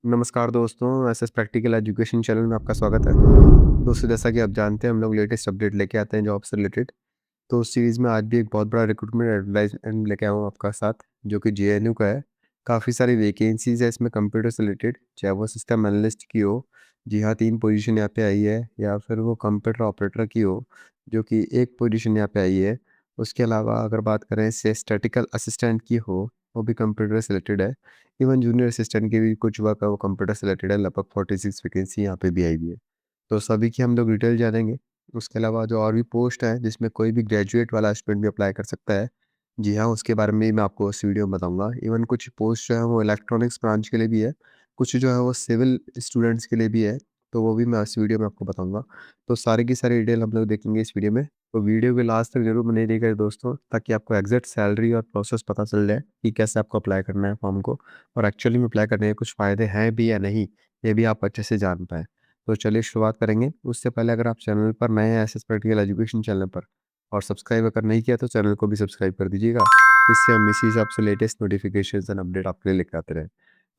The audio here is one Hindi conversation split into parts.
नमस्कार दोस्तों, एसएस प्रैक्टिकल एजुकेशन चैनल में आपका स्वागत है। दोस्तों, जैसा कि आप जानते हैं हम लोग लेटेस्ट अपडेट लेके आते हैं जॉब से रिलेटेड। तो उस सीरीज़ में आज भी एक बहुत बड़ा रिक्रूटमेंट एडवर्टाइज़मेंट लेके आया हूँ आपका साथ, जो कि जेएनयू का है। काफ़ी सारी वैकेंसीज़ है इसमें कंप्यूटर से रिलेटेड, चाहे वो सिस्टम एनालिस्ट की हो, जी हाँ 3 पोजीशन यहाँ पे आई है, या फिर वो कंप्यूटर ऑपरेटर की हो, जो कि 1 पोजीशन यहाँ पे आई है। उसके अलावा अगर बात करें से स्टैटिकल असिस्टेंट की हो, वो भी कंप्यूटर से रिलेटेड है। इवन जूनियर असिस्टेंट की भी कुछ वर्क है वो कंप्यूटर से रिलेटेड है, लगभग 46 वैकेंसी यहाँ पे भी आई हुई है। तो सभी की हम लोग डिटेल जानेंगे। उसके अलावा जो और भी पोस्ट है जिसमें कोई भी ग्रेजुएट वाला स्टूडेंट भी अप्लाई कर सकता है। जी हाँ, उसके बारे में भी मैं आपको इस वीडियो में बताऊँगा। इवन कुछ पोस्ट जो है वो इलेक्ट्रॉनिक्स ब्रांच के लिए भी है, कुछ जो है वो सिविल स्टूडेंट्स के लिए भी है, तो वो भी मैं इस वीडियो में आपको बताऊँगा। तो सारी की सारी डिटेल हम लोग देखेंगे इस वीडियो में। तो वीडियो के लास्ट तक ज़रूर बने रहिएगा दोस्तों, ताकि आपको एग्ज़ैक्ट सैलरी और प्रोसेस पता चल जाए कि कैसे आपको अप्लाई करना है फॉर्म को, और एक्चुअली में अप्लाई करने के कुछ फ़ायदे हैं भी या नहीं, ये भी आप अच्छे से जान पाएँ। तो चलिए शुरुआत करेंगे। उससे पहले अगर आप चैनल पर नए हैं एसएस प्रैक्टिकल एजुकेशन चैनल पर, और सब्सक्राइब अगर नहीं किया तो चैनल को भी सब्सक्राइब कर दीजिएगा। इससे हम इसी हिसाब से लेटेस्ट नोटिफ़िकेशंस एंड अपडेट आपके लिए लेके आते रहें।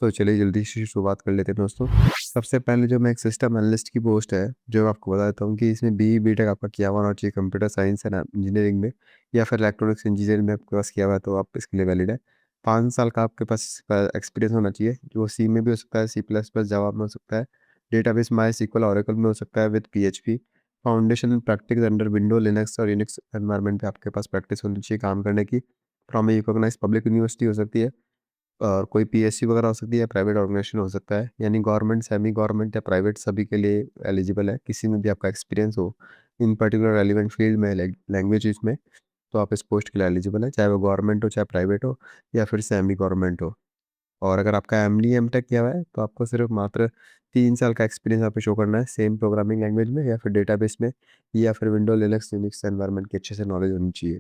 तो चलिए जल्दी से शुरुआत कर लेते हैं दोस्तों। सबसे पहले जो मैं एक सिस्टम एनालिस्ट की पोस्ट है, जो मैं आपको बता देता हूँ कि इसमें बीई बीटेक आपका किया हुआ होना चाहिए कंप्यूटर साइंस एंड इंजीनियरिंग में, या फिर इलेक्ट्रॉनिक्स इंजीनियरिंग में आपके पास किया हुआ है तो आप इसके लिए वैलिड है। 5 साल का आपके पास एक्सपीरियंस होना चाहिए, जो सी में भी हो सकता है, सी प्लस प्लस जावा में हो सकता है, डेटाबेस मायस्क्ल ओरेकल में हो सकता है with PHP. Foundation and practice under window Linux और यूनिक्स एनवायरनमेंट पे आपके पास प्रैक्टिस होनी चाहिए काम करने की, from a recognised public university हो सकती है, और कोई पीएससी वगैरह हो सकती है, प्राइवेट ऑर्गेनाइजेशन हो सकता है, यानी गवर्नमेंट, सेमी गवर्नमेंट या प्राइवेट सभी के लिए एलिजिबल है। किसी में भी आपका एक्सपीरियंस हो इन पर्टिकुलर रेलिवेंट फील्ड में, लैंग्वेजेस में, तो आप इस पोस्ट के लिए एलिजिबल है, चाहे वो गवर्नमेंट हो, चाहे प्राइवेट हो, या फिर सेमी गवर्नमेंट हो। और अगर आपका एमडी एमटेक किया हुआ है तो आपको सिर्फ मात्र 3 साल का एक्सपीरियंस यहाँ पे शो करना है, सेम प्रोग्रामिंग लैंग्वेज में या फिर डेटाबेस में, या फिर विंडो लिनक्स यूनिक्स एनवायरनमेंट की अच्छे से नॉलेज होनी चाहिए।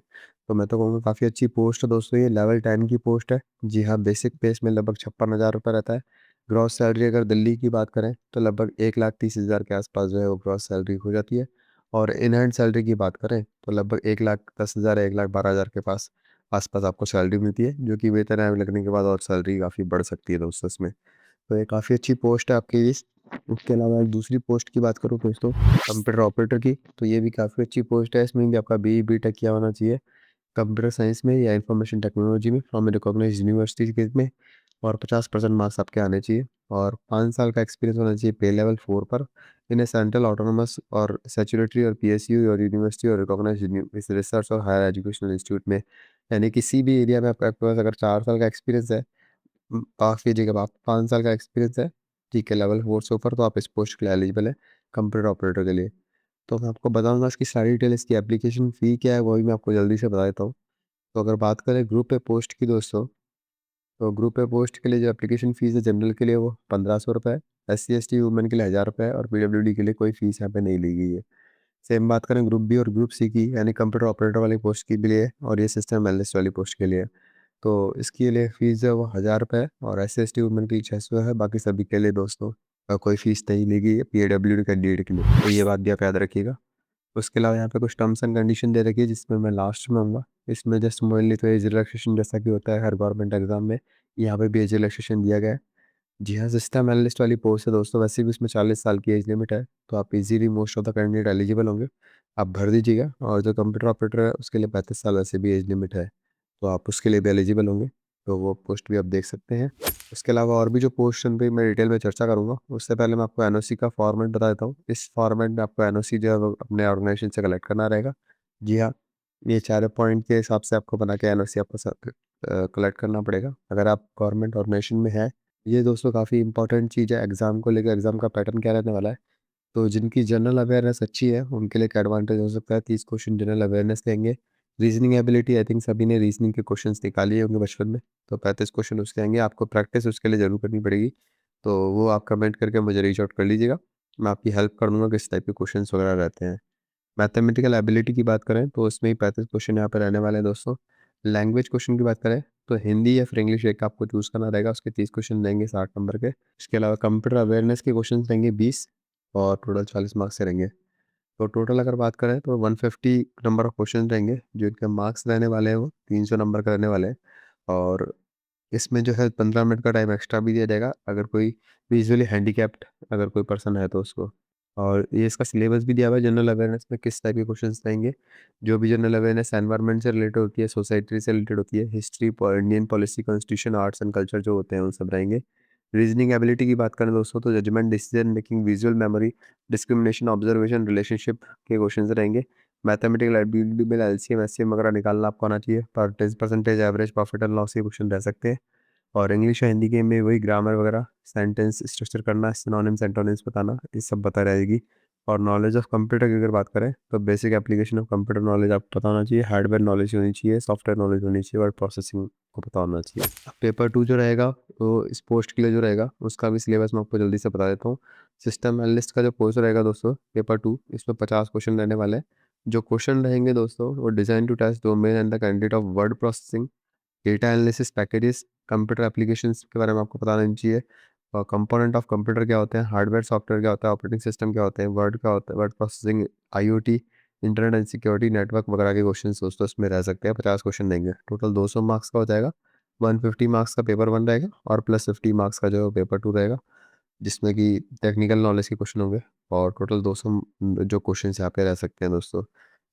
तो मैं तो कहूँगा काफ़ी अच्छी पोस्ट है दोस्तों, ये लेवल 10 की पोस्ट है। जी हाँ, बेसिक पे इसमें लगभग 56,000 रुपये रहता है। ग्रॉस सैलरी अगर दिल्ली की बात करें तो लगभग 1,30,000 के आसपास जो है वो ग्रॉस सैलरी हो जाती है। और इन हैंड सैलरी की बात करें तो लगभग 1,10,000 1,12,000 के पास आस-पास आपको सैलरी मिलती है, जो कि वेतन आयोग लगने के बाद और सैलरी काफ़ी बढ़ सकती है दोस्तों इसमें। तो ये काफ़ी अच्छी पोस्ट है आपकी इस। उसके अलावा एक दूसरी पोस्ट की बात करूँ दोस्तों, कंप्यूटर ऑपरेटर की, तो ये भी काफ़ी अच्छी पोस्ट है। इसमें भी आपका बीई बीटेक किया होना चाहिए कंप्यूटर साइंस में या इंफॉर्मेशन टेक्नोलॉजी में फ्रॉम ए रिकॉग्नाइज्ड यूनिवर्सिटी के में, और 50% मार्क्स आपके आने चाहिए, और 5 साल का एक्सपीरियंस होना चाहिए पे लेवल 4 पर, इन ए सेंट्रल ऑटोनोमस और स्टैट्यूटरी और पीएसयू और यूनिवर्सिटी और रिकॉग्नाइज्ड रिसर्च और हायर एजुकेशनल इंस्टीट्यूट में, यानी किसी भी एरिया में आपके पास अगर 4 साल का एक्सपीरियंस है, माफ़ कीजिएगा आप 5 साल का एक्सपीरियंस है, ठीक है, लेवल 4 से ऊपर, तो आप इस पोस्ट के लिए एलिजिबल है कंप्यूटर ऑपरेटर के लिए। तो मैं आपको बताऊँगा इसकी सारी डिटेल, इसकी एप्लीकेशन फ़ी क्या है, वो भी मैं आपको जल्दी से बता देता हूँ। तो अगर बात करें ग्रुप ए पोस्ट की दोस्तों, तो ग्रुप ए पोस्ट के लिए जो एप्लीकेशन फ़ीस है जनरल के लिए वो 1500 रुपये है, एससी एसटी वुमेन के लिए 1000 रुपये है, और पीडब्ल्यूडी के लिए कोई फ़ीस यहाँ पे नहीं ली गई है। सेम बात करें ग्रुप बी और ग्रुप सी की, यानी कंप्यूटर ऑपरेटर वाली पोस्ट के लिए, और ये सिस्टम एनालिस्ट वाली पोस्ट के लिए। तो इसके लिए फ़ीस जो है वो 1000 रुपये है, और एससी एसटी वुमेन के लिए 600 है, बाकी सभी के लिए दोस्तों कोई फ़ीस नहीं ली गई है पीडब्ल्यूडी कैंडिडेट के लिए, तो ये बात भी आप याद रखिएगा। उसके अलावा यहाँ पे कुछ टर्म्स एंड कंडीशन दे रखी है, जिसमें मैं लास्ट में आऊँगा। इसमें जस्ट मोबाइल तो एज रिलैक्सेशन जैसा कि होता है हर गवर्नमेंट एग्जाम में, यहाँ पे भी एज रिलैक्सेशन दिया गया है। जी हाँ, सिस्टम एनालिस्ट वाली पोस्ट है दोस्तों, वैसे भी इसमें 40 साल की एज लिमिट है, तो आप easily most of the candidate eligible होंगे। आप भर दीजिएगा, और जो कंप्यूटर ऑपरेटर है उसके लिए 35 साल वैसे भी एज लिमिट है, तो आप उसके लिए भी एलिजिबल होंगे। तो वो पोस्ट भी आप देख सकते हैं। उसके अलावा और भी जो पोर्शन पे मैं डिटेल में चर्चा करूँगा, उससे पहले मैं आपको एनओसी का फॉर्मेट बता देता हूँ। इस फॉर्मेट में आपको एनओसी जो है वो अपने ऑर्गेनाइजेशन से कलेक्ट करना रहेगा। जी हाँ, ये 4 पॉइंट के हिसाब से आपको बना के एनओसी आपको कलेक्ट करना पड़ेगा, अगर आप गवर्नमेंट ऑर्गेनाइजेशन में हैं। ये दोस्तों काफ़ी इंपॉर्टेंट चीज़ है एग्ज़ाम को लेकर। एग्ज़ाम का पैटर्न क्या रहने वाला है, तो जिनकी जनरल अवेयरनेस अच्छी है उनके लिए एक एडवांटेज हो सकता है, 30 क्वेश्चन जनरल अवेयरनेस लेंगे। रीजनिंग एबिलिटी, आई थिंक सभी ने रीजनिंग के क्वेश्चंस निकाली होंगे बचपन में, तो 35 क्वेश्चन उसके आएंगे। आपको प्रैक्टिस उसके लिए ज़रूर करनी पड़ेगी, तो वो आप कमेंट करके मुझे रीच आउट कर लीजिएगा, मैं आपकी हेल्प कर दूंगा किस टाइप के क्वेश्चन वगैरह रहते हैं। मैथमेटिकल एबिलिटी की बात करें तो उसमें ही 35 क्वेश्चन यहाँ पर रहने वाले हैं दोस्तों। लैंग्वेज क्वेश्चन की बात करें तो हिंदी या फिर इंग्लिश एक आपको चूज़ करना रहेगा, उसके 30 क्वेश्चन रहेंगे 60 नंबर के। इसके अलावा कंप्यूटर अवेयरनेस के क्वेश्चन रहेंगे 20, और टोटल 40 मार्क्स से रहेंगे। तो टोटल अगर बात करें तो 150 नंबर ऑफ क्वेश्चन रहेंगे, जो इनके मार्क्स रहने वाले हैं वो 300 नंबर का रहने वाले हैं। और इसमें जो है 15 मिनट का टाइम एक्स्ट्रा भी दिया जाएगा अगर कोई विजुअली हैंडीकैप्ड अगर कोई पर्सन है तो उसको। और ये इसका सिलेबस भी दिया हुआ है जनरल अवेयरनेस में किस टाइप के क्वेश्चंस रहेंगे। जो भी जनरल अवेयरनेस एनवायरनमेंट से रिलेटेड होती है, सोसाइटी से रिलेटेड होती है, history, Indian policy, constitution, arts and culture जो होते हैं, उन सब रहेंगे। रीजनिंग एबिलिटी की बात करें दोस्तों तो judgement, decision making, visual memory, discrimination, observation, relationship के क्वेश्चन रहेंगे। मैथमेटिकल एबिलिटी में एलसीएम, एससीएम वगैरह निकालना आपको आना चाहिए। Percentage, average, profit and loss के क्वेश्चन रह सकते हैं। और इंग्लिश या हिंदी के में वही ग्रामर वगैरह, सेंटेंस स्ट्रक्चर करना, सिनोनिम्स, एंटोनिम्स बताना, ये सब बता रहेगी। और नॉलेज ऑफ कंप्यूटर की अगर बात करें तो basic application of computer knowledge आपको पता होना चाहिए, हार्डवेयर नॉलेज होनी चाहिए, सॉफ्टवेयर नॉलेज होनी चाहिए, वर्ड प्रोसेसिंग को पता होना चाहिए। पेपर 2 जो रहेगा तो इस पोस्ट के लिए जो रहेगा उसका भी सिलेबस मैं आपको जल्दी से बता देता हूँ। सिस्टम एनालिस्ट का जो कोर्स रहेगा दोस्तों पेपर 2, इसमें 50 क्वेश्चन रहने वाले हैं। जो क्वेश्चन रहेंगे दोस्तों वो design to test domain and the candidate of word processing, data analysis packages, computer applications के बारे में आपको पता होना चाहिए। और कंपोनेंट ऑफ कंप्यूटर क्या होते हैं, हार्डवेयर सॉफ्टवेयर क्या होता है, ऑपरेटिंग सिस्टम क्या होते हैं, वर्ड क्या होता है, word processing, IoT, internet and security, network वगैरह के क्वेश्चन दोस्तों इसमें रह सकते हैं। 50 क्वेश्चन देंगे, टोटल 200 मार्क्स का हो जाएगा। 150 मार्क्स का पेपर 1 रहेगा और प्लस 50 मार्क्स का जो पेपर 2 रहेगा, जिसमें कि टेक्निकल नॉलेज के क्वेश्चन होंगे। और टोटल 200 जो क्वेश्चन यहाँ पे रह सकते हैं दोस्तों।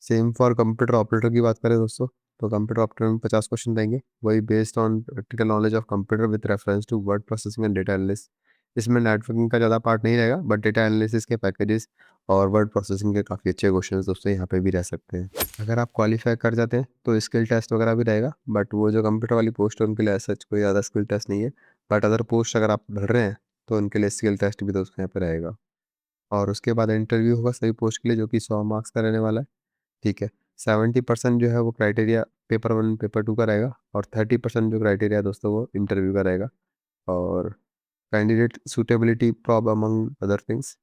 सेम फॉर कंप्यूटर ऑपरेटर की बात करें दोस्तों तो कंप्यूटर ऑपरेटर में 50 क्वेश्चन रहेंगे, वही based on practical knowledge of computer with reference to word processing and data analysis. इसमें नेटवर्किंग का ज़्यादा पार्ट नहीं रहेगा बट डेटा एनालिसिस के पैकेजेस और वर्ड प्रोसेसिंग के काफ़ी अच्छे क्वेश्चन दोस्तों यहाँ पे भी रह सकते हैं। अगर आप क्वालिफाई कर जाते हैं तो स्किल टेस्ट वगैरह भी रहेगा, बट वो जो कंप्यूटर वाली पोस्ट है उनके लिए सच कोई ज़्यादा स्किल टेस्ट नहीं है। बट अदर पोस्ट अगर आप भर रहे हैं तो उनके लिए स्किल टेस्ट भी दोस्तों यहाँ पे रहेगा। और उसके बाद इंटरव्यू होगा सभी पोस्ट के लिए जो कि 100 मार्क्स का रहने वाला है। ठीक है। 70% जो है वो क्राइटेरिया पेपर 1 पेपर 2 का रहेगा और 30% जो क्राइटेरिया है दोस्तों वो इंटरव्यू का रहेगा। और candidate suitability probe among other things,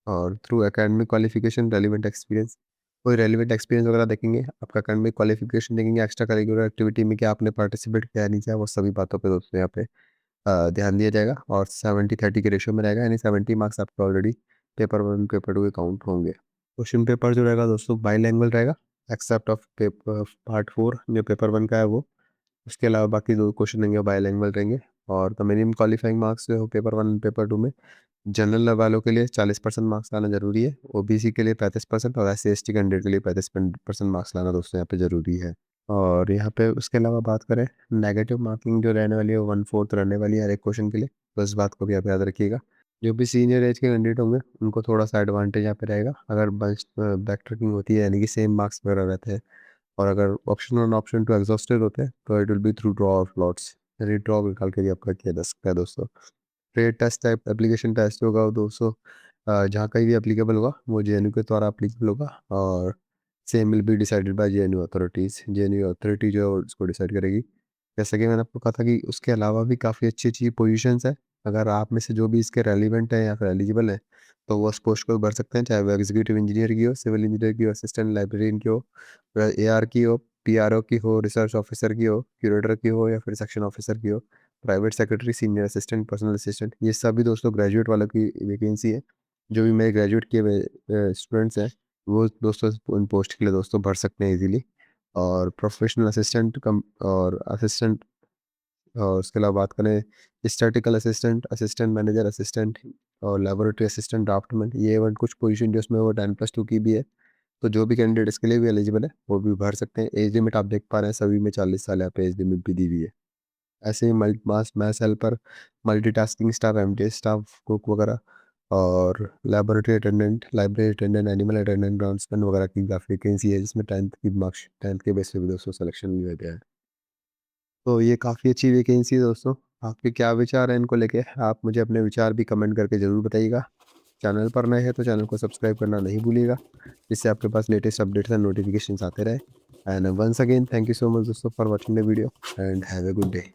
और through academic qualification, relevant experience, कोई रेलिवेंट एक्सपीरियंस वगैरह देखेंगे, आपका एकेडमिक क्वालिफिकेशन देखेंगे, एक्स्ट्रा करिकुलर एक्टिविटी में क्या आपने पार्टिसिपेट किया है नहीं किया, वो सभी बातों पे दोस्तों यहाँ पे ध्यान दिया जाएगा। और 70-30 के रेशियो में रहेगा, यानी 70 मार्क्स आपके ऑलरेडी पेपर 1 पेपर 2 के काउंट होंगे। क्वेश्चन पेपर जो रहेगा दोस्तों बाईलैंग्वेज रहेगा, एक्सेप्ट ऑफ पेपर पार्ट 4 जो पेपर 1 का है वो। उसके अलावा बाकी 2 क्वेश्चन रहेंगे बाईलैंग्वेज रहेंगे। और द मिनिमम क्वालिफाइंग मार्क्स जो है पेपर 1 पेपर 2 में जनरल वालों के लिए 40% मार्क्स लाना ज़रूरी है, ओबीसी के लिए 35% और एससी/एसटी कैंडिडेट के लिए 35% मार्क्स लाना दोस्तों यहाँ पे ज़रूरी है। और यहाँ पे उसके अलावा बात करें नेगेटिव मार्किंग जो रहने वाली है वो 1/4 रहने वाली है हर एक क्वेश्चन के लिए, तो इस बात को भी आप याद रखिएगा। जो भी सीनियर एज के कैंडिडेट होंगे उनको थोड़ा सा एडवांटेज यहाँ पे रहेगा अगर बैक ट्रैकिंग होती है, यानी कि सेम मार्क्स वगैरह रहते हैं। और अगर ऑप्शन 1 ऑप्शन 2 एग्जॉस्टेड होते हैं तो it will be through draw of lots, यानी ड्रॉ निकाल के भी आपका किया जा सकता है दोस्तों। Trade test type application test होगा वो दोस्तों जहाँ कहीं भी एप्लीकेबल होगा वो जेएनयू के द्वारा एप्लीकेबल होगा। और same will be decided by JNU authorities, JNU authority जो है उसको डिसाइड करेगी। जैसा कि मैंने आपको कहा था कि उसके अलावा भी काफ़ी अच्छी-अच्छी पोजीशंस हैं। अगर आप में से जो भी इसके रेलेवेंट हैं या फिर एलिजिबल हैं, तो वो उस पोस्ट को भर सकते हैं, चाहे वो एग्जीक्यूटिव इंजीनियर की हो, सिविल इंजीनियर की हो, असिस्टेंट लाइब्रेरियन की हो, एआर की हो, पीआरओ की हो, रिसर्च ऑफिसर की हो, क्यूरेटर की हो या फिर सेक्शन ऑफिसर की हो, private secretary, senior assistant, personal assistant, ये सभी दोस्तों ग्रेजुएट वालों की वैकेंसी है। जो भी मेरे ग्रेजुएट किए हुए स्टूडेंट्स हैं, वो दोस्तों उन पोस्ट के लिए दोस्तों भर सकते हैं इजीली। और प्रोफेशनल असिस्टेंट कम और असिस्टेंट, और उसके अलावा बात करें statistical assistant, assistant manager, assistant और लेबोरेटरी असिस्टेंट, ड्राफ्टमैन, ये वन कुछ पोजीशन जो इसमें वो 10+2 की भी है। तो जो भी कैंडिडेट इसके लिए भी एलिजिबल है वो भी भर सकते हैं। एज लिमिट आप देख पा रहे हैं सभी में 40 साल यहाँ पे एज लिमिट भी दी हुई है। ऐसे ही multi mass maths helper, multitasking staff, MTS staff, cook वगैरह, और laboratory attendant, library attendant, animal attendant, groundsman वगैरह की काफ़ी वैकेंसी है जिसमें 10th की मार्क्स 10th के बेस पे भी दोस्तों सिलेक्शन लिया गया है। तो ये काफ़ी अच्छी वैकेंसी है दोस्तों। आपके क्या विचार हैं इनको लेके? आप मुझे अपने विचार भी कमेंट करके ज़रूर बताइएगा। चैनल पर नए हैं तो चैनल को सब्सक्राइब करना नहीं भूलिएगा, जिससे आपके पास लेटेस्ट अपडेट्स एंड नोटिफिकेशंस आते रहे। And once again thank you so much दोस्तों for watching the video and have a good day.